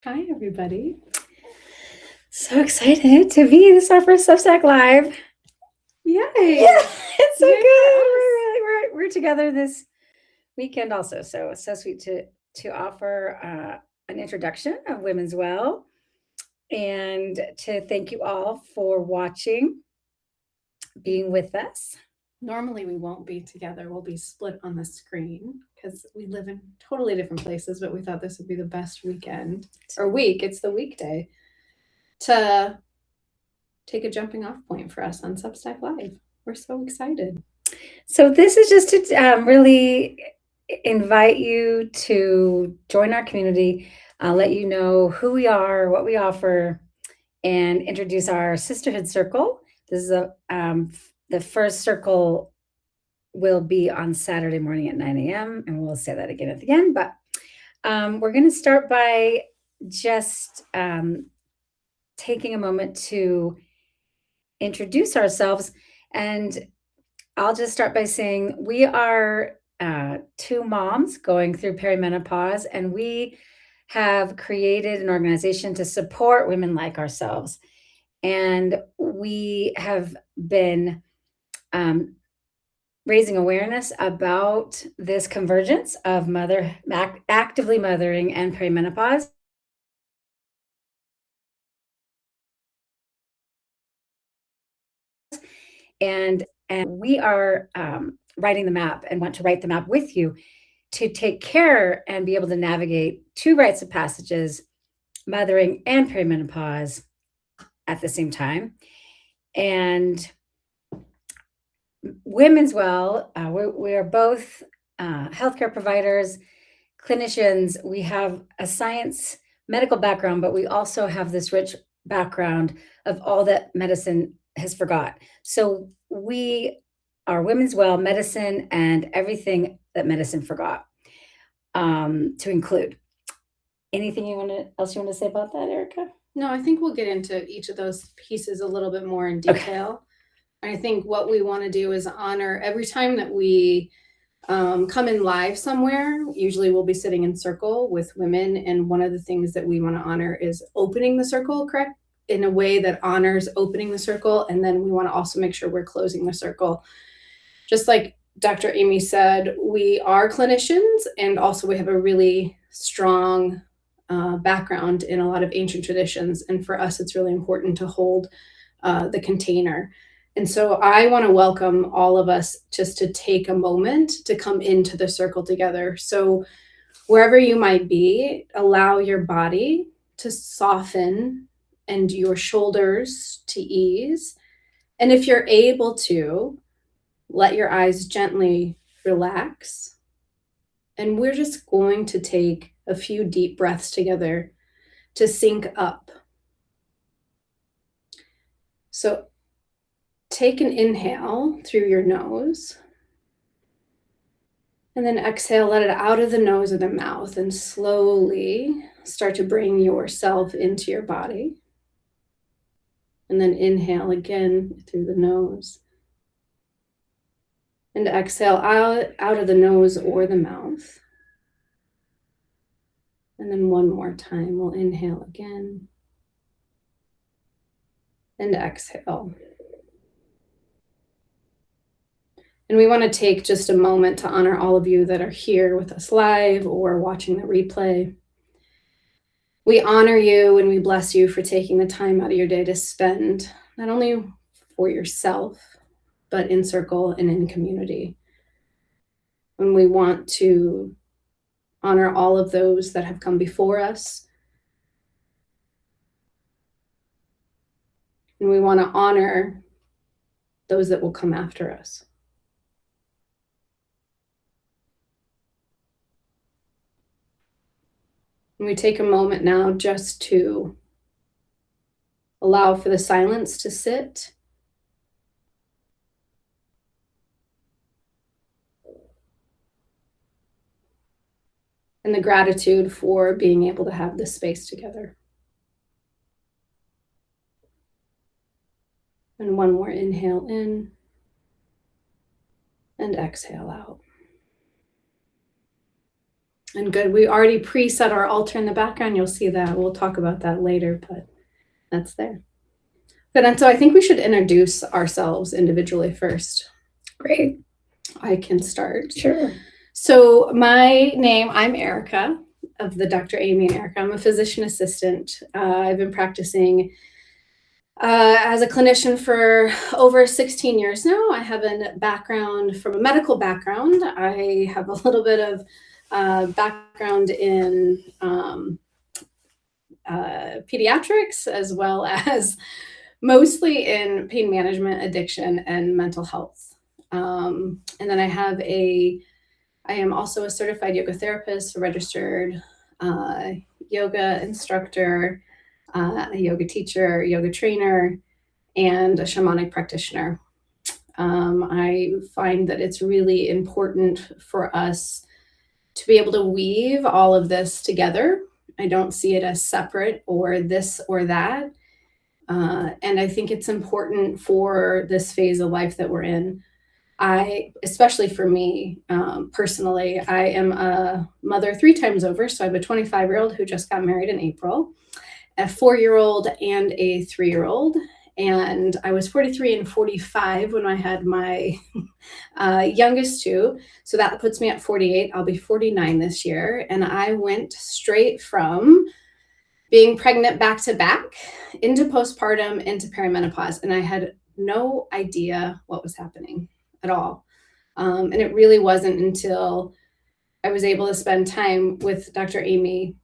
Hi, everybody. So excited to be. This is our first Substack Live. Yay! Yeah, it's so Yay good. for us. We're together this weekend also. So it's so sweet to offer an introduction of Women's Well and to thank you all for watching, being with us. Normally, we won't be together. We'll be split on the screen because we live in totally different places, but we thought this would be the best weekend or week. It's the weekday to take a jumping off point for us on Substack Live. We're so excited. So this is just to really invite you to join our community, let you know who we are, what we offer, and introduce our Sisterhood Circle. This is the first circle will be on Saturday morning at 9 a.m. and we'll say that again at the end. But we're going to start by just taking a moment to introduce ourselves. And I'll just start by saying we are two moms going through perimenopause, and we have created an organization to support women like ourselves. And we have been raising awareness about this convergence of actively mothering and perimenopause. And we are writing the map and want to write the map with you to take care and be able to navigate two rites of passages, mothering and perimenopause at the same time. And Women's Well, we are both healthcare providers, clinicians. We have a science medical background, but we also have this rich background of all that medicine has forgot. So we are Women's Well, medicine, and everything that medicine forgot, to include. Anything else you want to say about that, Erica? No, I think we'll get into each of those pieces a little bit more in detail. Okay. I think what we want to do is honor every time that we come in live somewhere. Usually we'll be sitting in circle with women, and one of the things that we want to honor is opening the circle, correct, in a way that honors opening the circle, and then we want to also make sure we're closing the circle. Just like Dr. Amy said, we are clinicians, and also we have a really strong background in a lot of ancient traditions, and for us it's really important to hold the container. And so I want to welcome all of us just to take a moment to come into the circle together. So wherever you might be, allow your body to soften and your shoulders to ease. And if you're able to, let your eyes gently relax. And we're just going to take a few deep breaths together to sync up. So take an inhale through your nose, and then exhale, let it out of the nose or the mouth, and slowly start to bring yourself into your body. And then inhale again through the nose. And exhale out of the nose or the mouth. And then one more time, we'll inhale again. And exhale. And we want to take just a moment to honor all of you that are here with us live or watching the replay. We honor you and we bless you for taking the time out of your day to spend not only for yourself, but in circle and in community. And we want to honor all of those that have come before us. And we want to honor those that will come after us. And we take a moment now just to allow for the silence to sit. And the gratitude for being able to have this space together. And one more inhale in and exhale out. And good. We already preset our altar in the background. You'll see that. We'll talk about that later, but that's there. Good. And so I think we should introduce ourselves individually first. Great. I can start. Sure. So my name, I'm Erica of the Dr. Amy and Erica. I'm a physician assistant. I've been practicing as a clinician for over 16 years now. I have a background from a medical background. I have a little bit of background in pediatrics, as well as mostly in pain management, addiction, and mental health. And then I am also a certified yoga therapist, a registered yoga instructor, a yoga teacher, yoga trainer, and a shamanic practitioner. I find that it's really important for us to be able to weave all of this together. I don't see it as separate or this or that. And I think it's important for this phase of life that we're in. Especially for me personally, I am a mother 3 times over. So I have a 25-year-old who just got married in April, a 4-year-old, and a 3-year-old. And I was 43 and 45 when I had my youngest two. So that puts me at 48. I'll be 49 this year. And I went straight from being pregnant back to back into postpartum, into perimenopause. And I had no idea what was happening at all. And it really wasn't until I was able to spend time with Dr. Amy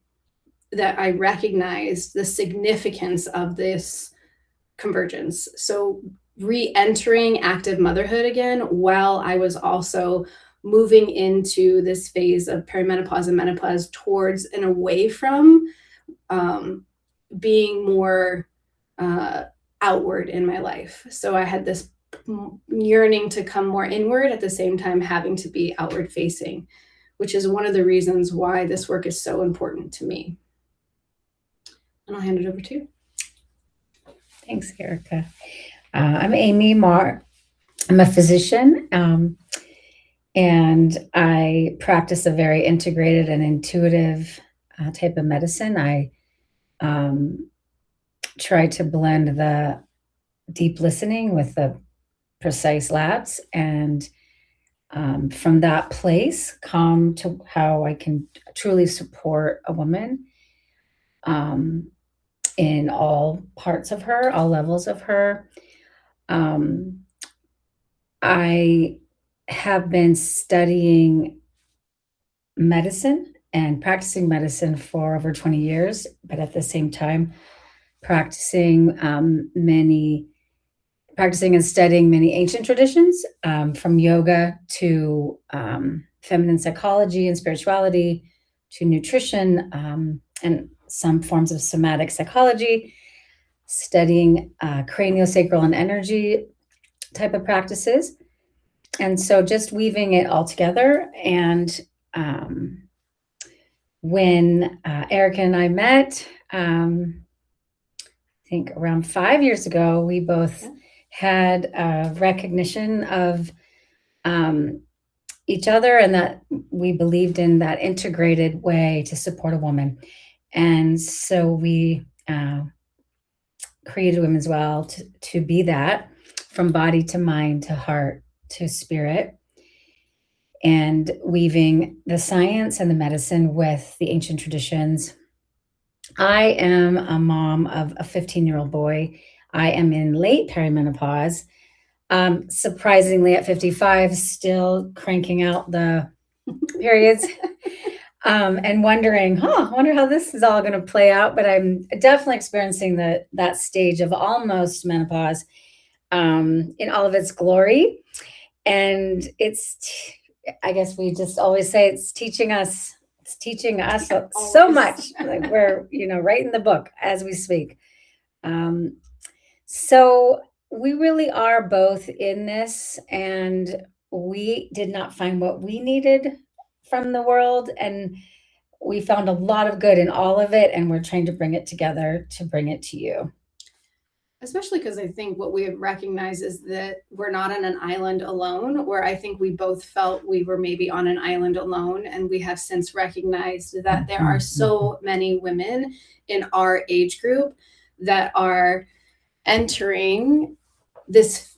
that I recognized the significance of this convergence. So re-entering active motherhood again, while I was also moving into this phase of perimenopause and menopause towards and away from being more outward in my life. So I had this yearning to come more inward at the same time having to be outward facing, which is one of the reasons why this work is so important to me. And I'll hand it over to you. Thanks, Erica. I'm Amy Marr. I'm a physician, and I practice a very integrated and intuitive type of medicine. I try to blend the deep listening with the precise labs, and from that place come to how I can truly support a woman in all parts of her, all levels of her. I have been studying medicine and practicing medicine for over 20 years, but at the same time, practicing and studying many ancient traditions, from yoga to feminine psychology and spirituality to nutrition, and some forms of somatic psychology, studying craniosacral and energy type of practices. And so just weaving it all together. And when Erica and I met, I think around 5 years ago, we both had a recognition of each other, and that we believed in that integrated way to support a woman. And so we created Women's Well to be that, from body to mind to heart to spirit, and weaving the science and the medicine with the ancient traditions. I am a mom of a 15-year-old boy. I am in late perimenopause. Surprisingly, at 55, still cranking out the periods. And wondering, I wonder how this is all going to play out. But I'm definitely experiencing that stage of almost menopause in all of its glory. And I guess we just always say it's teaching us so much. Like we're, writing the book as we speak. So we really are both in this, and we did not find what we needed from the world, and we found a lot of good in all of it, and we're trying to bring it together to bring it to you. Especially because I think what we have recognized is that we're not on an island alone, where I think we both felt we were maybe on an island alone. And we have since recognized that there are so many women in our age group that are entering this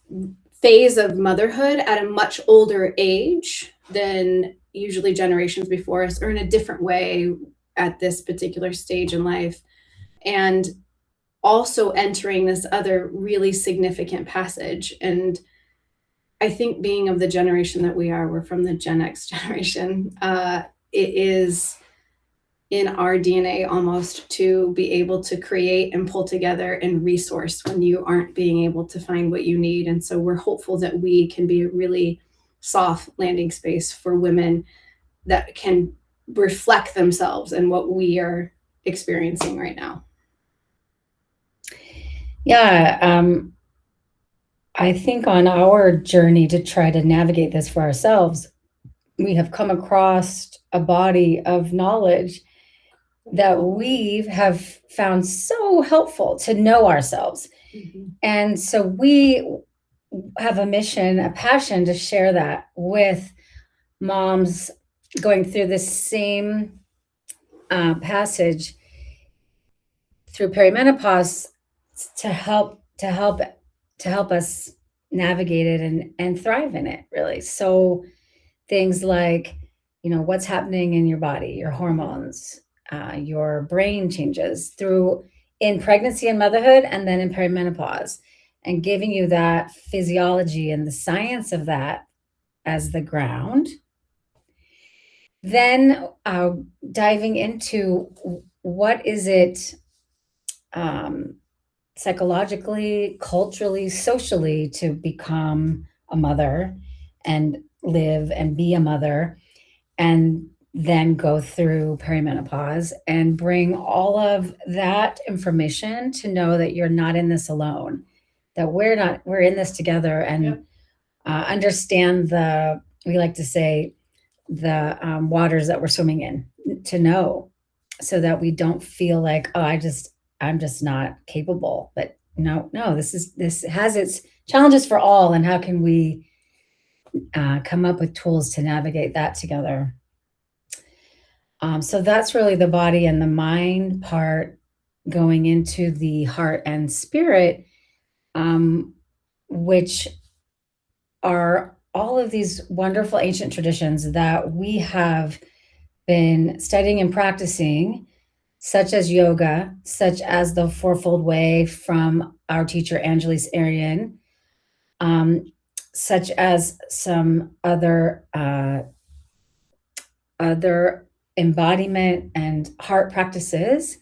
phase of motherhood at a much older age than usually generations before us, or in a different way at this particular stage in life. And also entering this other really significant passage. And I think, being of the generation that we are, we're from the Gen X generation, it is in our DNA almost to be able to create and pull together and resource when you aren't being able to find what you need. And so we're hopeful that we can be a really soft landing space for women that can reflect themselves in what we are experiencing right now. Yeah, I think on our journey to try to navigate this for ourselves, we have come across a body of knowledge that we have found so helpful to know ourselves. Mhm. And so we have a mission, a passion to share that with moms going through this same passage through perimenopause to help us navigate it and thrive in it, really. So things like, what's happening in your body, your hormones, your brain changes through in pregnancy and motherhood, and then in perimenopause, and giving you that physiology and the science of that as the ground. Then diving into what is it psychologically, culturally, socially to become a mother and live and be a mother, and then go through perimenopause and bring all of that information to know that you're not in this alone, that we're in this together, and Yep. Understand we like to say, the waters that we're swimming in, to know, so that we don't feel like, oh, I'm just not capable. But no, this has its challenges for all, and how can we come up with tools to navigate that together? So that's really the body and the mind part, going into the heart and spirit, which are all of these wonderful ancient traditions that we have been studying and practicing, such as yoga, such as the Fourfold Way from our teacher Angelis Arian, such as some other embodiment and heart practices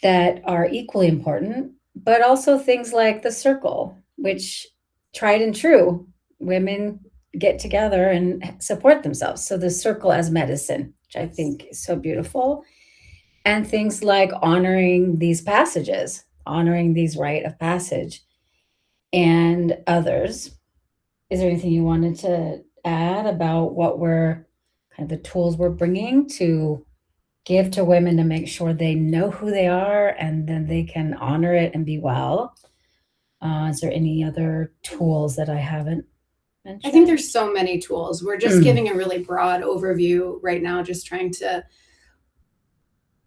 that are equally important, but also things like the circle, which, tried and true, women get together and support themselves. So the circle as medicine, which I think is so beautiful. And things like honoring these passages, honoring these rite of passage, and others. Is there anything you wanted to add about what we're kind of the tools we're bringing to give to women to make sure they know who they are, and then they can honor it and be well? Is there any other tools that I haven't mentioned? I think there's so many tools. We're just giving a really broad overview right now, just trying to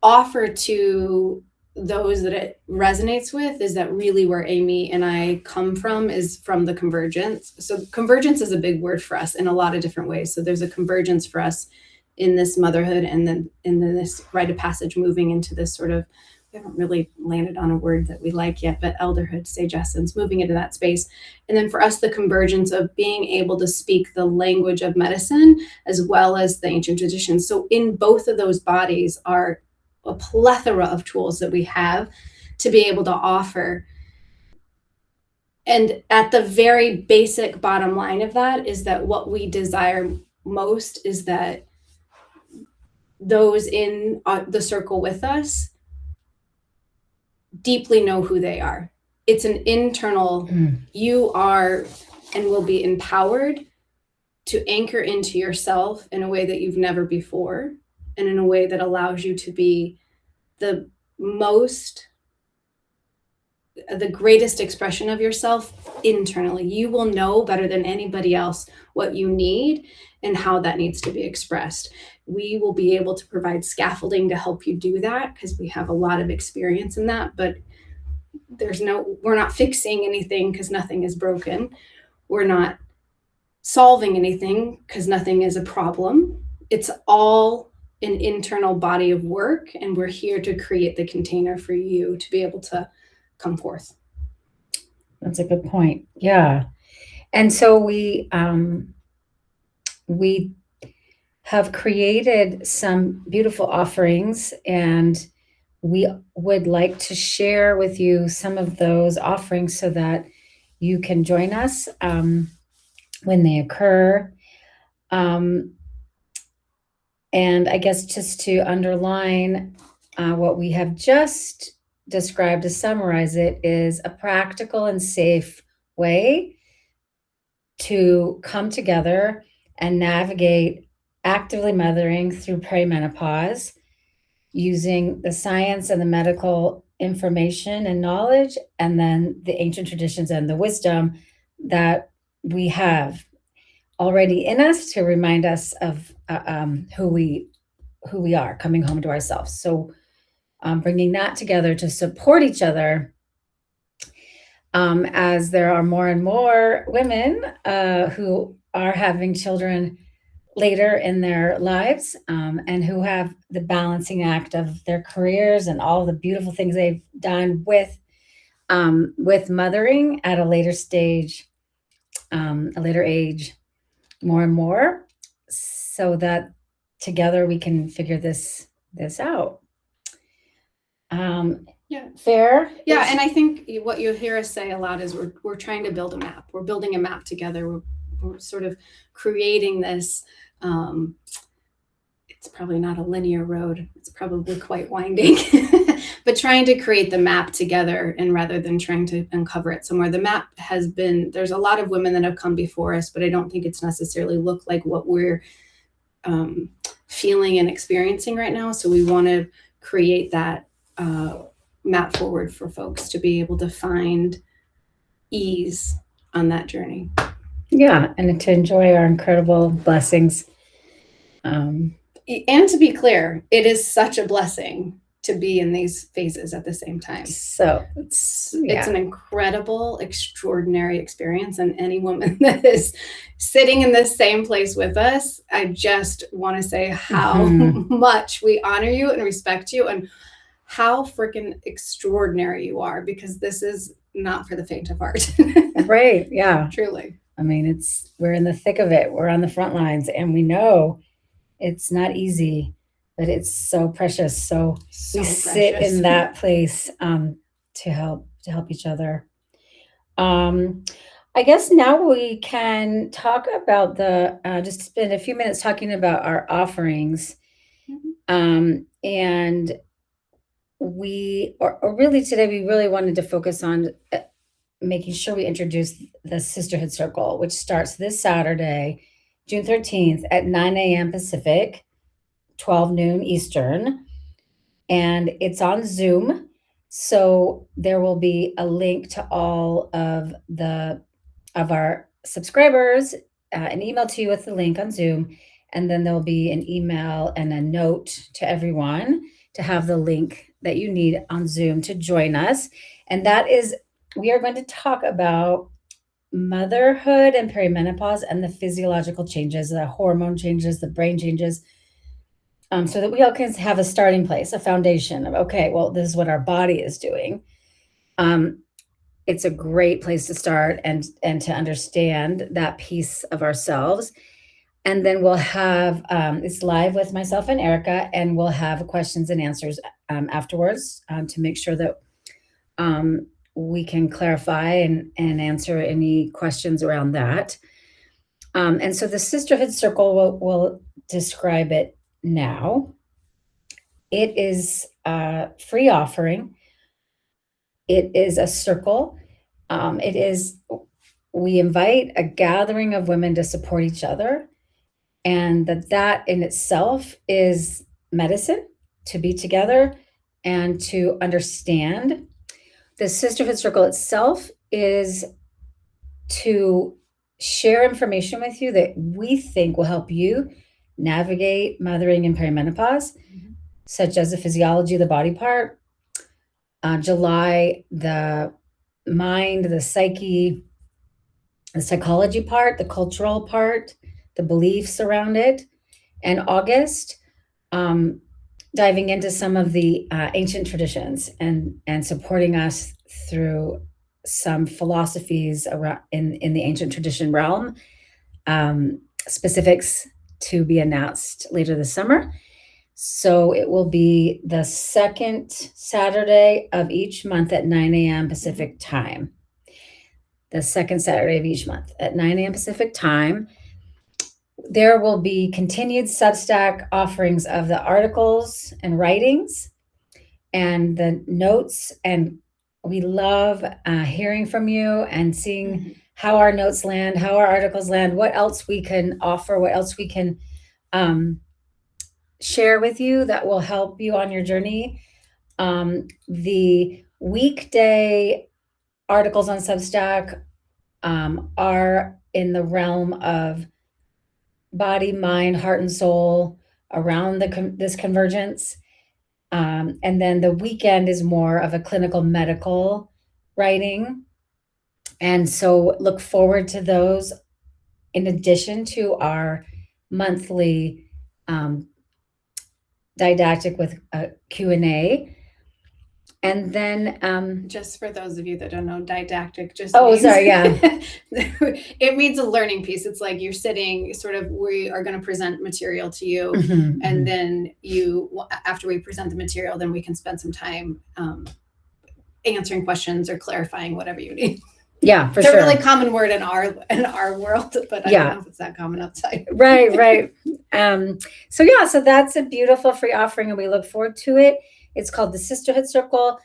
offer to those that it resonates with, is that really where Amy and I come from, is from the convergence. So convergence is a big word for us in a lot of different ways. So there's a convergence for us in this motherhood, and then this rite of passage, moving into this sort of, we haven't really landed on a word that we like yet, but elderhood, sage essence, moving into that space. And then for us, the convergence of being able to speak the language of medicine as well as the ancient traditions. So in both of those bodies are a plethora of tools that we have to be able to offer. And at the very basic bottom line of that is that what we desire most is that those in the circle with us deeply know who they are. It's an internal, you are and will be empowered to anchor into yourself in a way that you've never before, and in a way that allows you to be the most the greatest expression of yourself internally. You will know better than anybody else what you need and how that needs to be expressed. We will be able to provide scaffolding to help you do that because we have a lot of experience in that, but we're not fixing anything because nothing is broken. We're not solving anything because nothing is a problem. It's all an internal body of work, and we're here to create the container for you to be able to come forth. That's a good point. Yeah. And so we have created some beautiful offerings, and we would like to share with you some of those offerings so that you can join us when they occur. And I guess just to underline what we have just described, to summarize it, is a practical and safe way to come together and navigate actively mothering through perimenopause using the science and the medical information and knowledge, and then the ancient traditions and the wisdom that we have already in us to remind us of who we are, coming home to ourselves. So bringing that together to support each other, as there are more and more women who are having children later in their lives, and who have the balancing act of their careers and all the beautiful things they've done with mothering at a later stage, a later age, more and more, so that together we can figure this out. Yeah. Fair. Yeah. And I think what you hear us say a lot is we're trying to build a map. We're building a map together. We're sort of creating this. It's probably not a linear road. It's probably quite winding, but trying to create the map together, and rather than trying to uncover it somewhere. The map there's a lot of women that have come before us, but I don't think it's necessarily looked like what we're feeling and experiencing right now. So we want to create that map forward for folks to be able to find ease on that journey. Yeah, and to enjoy our incredible blessings. And to be clear, it is such a blessing to be in these phases at the same time. So it's an incredible, extraordinary experience. And any woman that is sitting in this same place with us, I just want to say how much we honor you and respect you, and how freaking extraordinary you are, because this is not for the faint of heart. Right. Yeah. Truly. I mean, we're in the thick of it. We're on the front lines, and we know it's not easy, but it's so precious. So we sit in that place to help each other. I guess now we can talk about just spend a few minutes talking about our offerings. And really today, we really wanted to focus on making sure we introduce the Sisterhood Circle, which starts this Saturday, June 13th at 9 a.m. Pacific, 12 noon Eastern. And it's on Zoom. So there will be a link to all of our subscribers, an email to you with the link on Zoom. And then there'll be an email and a note to everyone to have the link that you need on Zoom to join us. And we are going to talk about motherhood and perimenopause and the physiological changes, the hormone changes, the brain changes, so that we all can have a starting place, a foundation of, okay, well, this is what our body is doing. It's a great place to start and to understand that piece of ourselves. And then we'll have, it's live with myself and Erica, and we'll have questions and answers afterwards to make sure that we can clarify and answer any questions around that. And so the Sisterhood Circle will describe it now. It is a free offering. It is a circle. We invite a gathering of women to support each other, and that in itself is medicine, to be together and to understand The Sisterhood Circle itself is to share information with you that we think will help you navigate mothering and perimenopause, such as the physiology of the body part, July, the mind, the psyche, the psychology part, the cultural part, the beliefs around it, and August, diving into some of the ancient traditions and supporting us through some philosophies around in the ancient tradition realm. Specifics to be announced later this summer. So it will be the second Saturday of each month at 9 a.m. Pacific time. The second Saturday of each month at 9 a.m. Pacific time. There will be continued Substack offerings of the articles and writings and the notes. And we love hearing from you and seeing how our notes land, how our articles land, what else we can offer, what else we can share with you that will help you on your journey. The weekday articles on Substack are in the realm of body, mind, heart, and soul around this convergence. And then the weekend is more of a clinical medical writing. And so look forward to those in addition to our monthly didactic with a Q&A. And then just for those of you that don't know, didactic just means, it means a learning piece. It's like you're sitting we are going to present material to you, and then after we present the material, then we can spend some time answering questions or clarifying whatever you need. Yeah, for it's sure. It's a really common word in our world, but I don't know if it's that common outside. Right. So that's a beautiful free offering, and we look forward to it. It's called the Sisterhood Circle.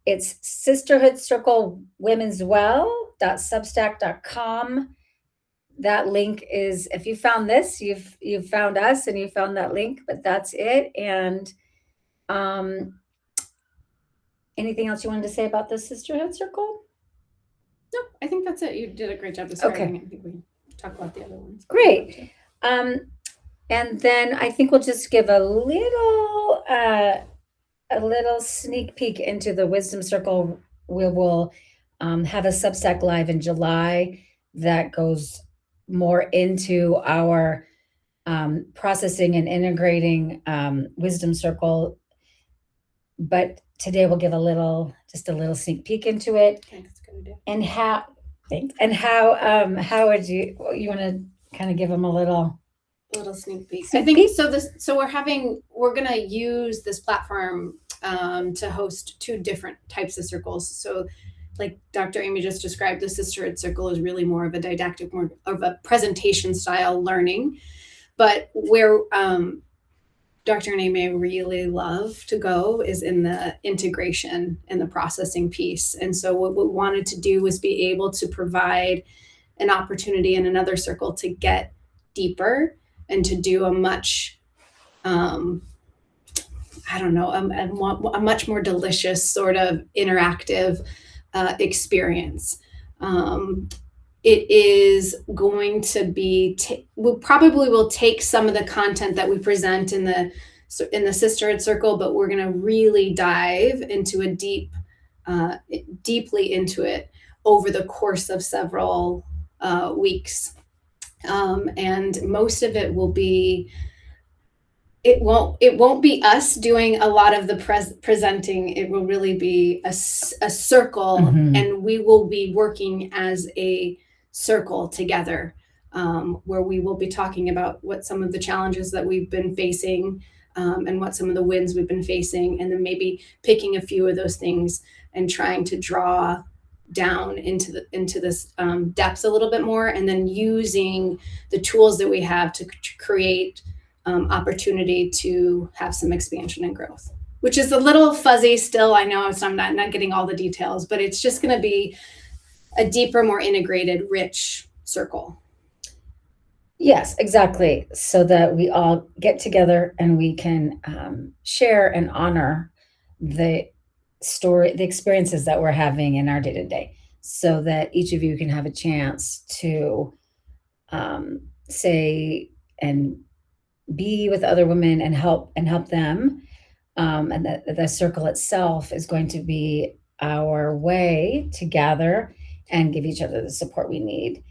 It's Sisterhood Circle Women's Well.substack.com. That link is, if you found this, you've found us and you found that link, but that's it. And anything else you wanted to say about the Sisterhood Circle? No, I think that's it. You did a great job describing it. I think we talk about the other ones. Great. And then I think we'll just give a little sneak peek into the Wisdom Circle. We will have a Substack live in July that goes more into our processing and integrating Wisdom Circle. But today we'll give just a little sneak peek into it. I think it's a good idea. And how would you want to kind of give them a little sneak peek? I think so. We're going to use this platform to host two different types of circles. So like Dr. Amy just described, the Sisterhood Circle is really more of a didactic, more of a presentation style learning. But where Dr. and Amy really love to go is in the integration and the processing piece. And so what we wanted to do was be able to provide an opportunity in another circle to get deeper and to do a much, a much more delicious sort of interactive experience. It is going to be, we probably will take some of the content that we present in the Sisterhood Circle, but we're going to really dive into deeply into it over the course of several weeks. And most of it will be, it won't be us doing a lot of the presenting. It will really be a circle, and we will be working as a circle together, where we will be talking about what some of the challenges that we've been facing, and what some of the wins we've been facing, and then maybe picking a few of those things and trying to draw down into this depth a little bit more, and then using the tools that we have to create opportunity to have some expansion and growth, which is a little fuzzy still. I know I'm not getting all the details, but it's just going to be a deeper, more integrated, rich circle. Yes, exactly. So that we all get together and we can share and honor the the experiences that we're having in our day to day, so that each of you can have a chance to say and be with other women and help them. And that the circle itself is going to be our way to gather and give each other the support we need.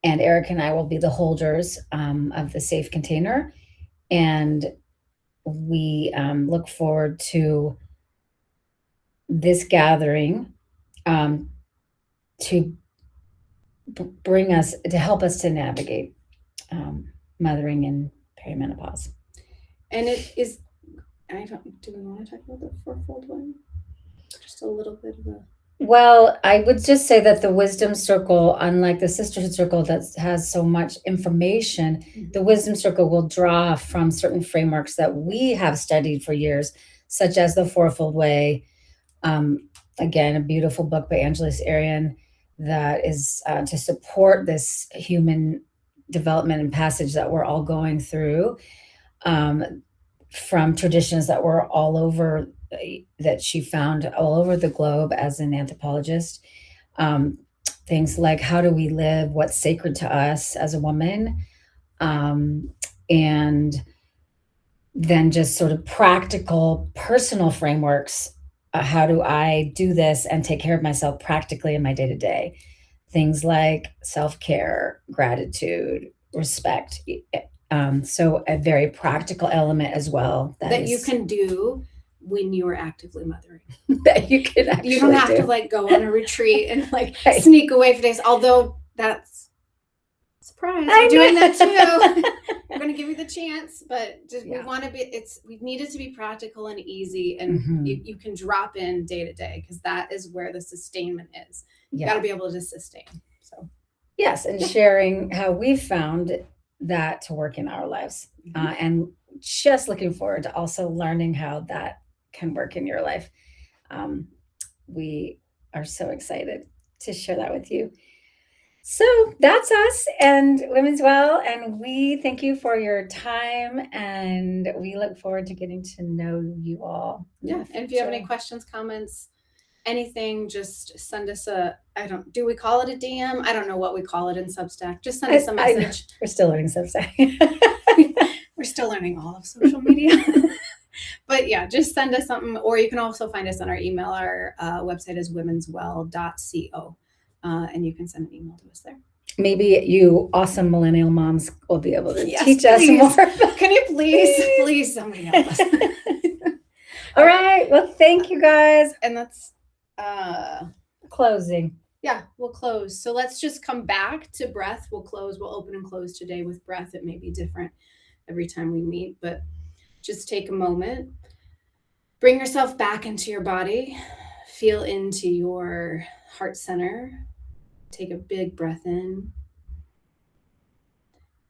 And Eric and I will be the holders of the safe container. And we look forward to this gathering to help us to navigate mothering and perimenopause. And it is, do we want to talk about the fourfold one? Just a little bit of a. Well, I would just say that the Wisdom Circle, unlike the Sisterhood Circle that has so much information, the Wisdom Circle will draw from certain frameworks that we have studied for years, such as the Fourfold Way. Again, a beautiful book by Angeles Arian that is to support this human development and passage that we're all going through, from traditions that were all over, that she found all over the globe as an anthropologist. Things like, how do we live, what's sacred to us as a woman, and then just sort of practical personal frameworks. How do I do this and take care of myself practically in my day-to-day? Things like self-care, gratitude, respect. So a very practical element as well that you can do when you are actively mothering. That you can actually you don't have to like go on a retreat and like Right. sneak away for days. Although that's surprise, we're doing that too. We're going to give you the chance, but just, we want to be. We need it to be practical and easy, and you can drop in day to day, because that is where the sustainment is. You got to be able to sustain. So yes, and sharing how we've found that to work in our lives, and just looking forward to also learning how that can work in your life. We are so excited to share that with you. So that's us and Women's Well, and we thank you for your time, and we look forward to getting to know you all. Yeah, and if you have any questions, comments, anything, just send us do we call it a DM? I don't know what we call it in Substack. Just send us a message. We're still learning Substack. We're still learning all of social media. But yeah, just send us something, or you can also find us on our email. Our website is womenswell.co, and you can send an email to us there. Maybe you awesome millennial moms will be able to teach us more. Can you please somebody help us? All right. Well, thank you guys. And that's closing. Yeah, we'll close. So let's just come back to breath. We'll open and close today with breath. It may be different every time we meet, but just take a moment. Bring yourself back into your body. Feel into your heart center. Take a big breath in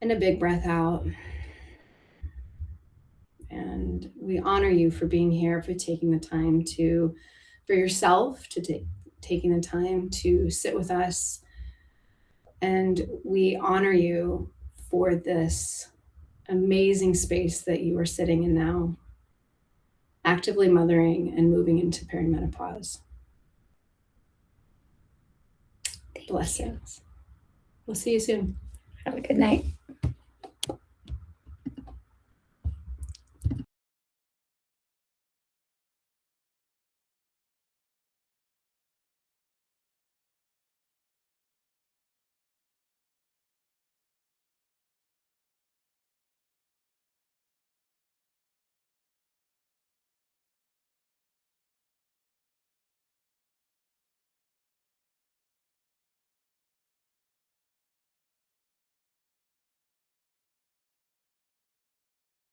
and a big breath out. And we honor you for being here, for taking the time for yourself, taking the time to sit with us. And we honor you for this amazing space that you are sitting in now, actively mothering and moving into perimenopause. Blessings. We'll see you soon. Have a good night.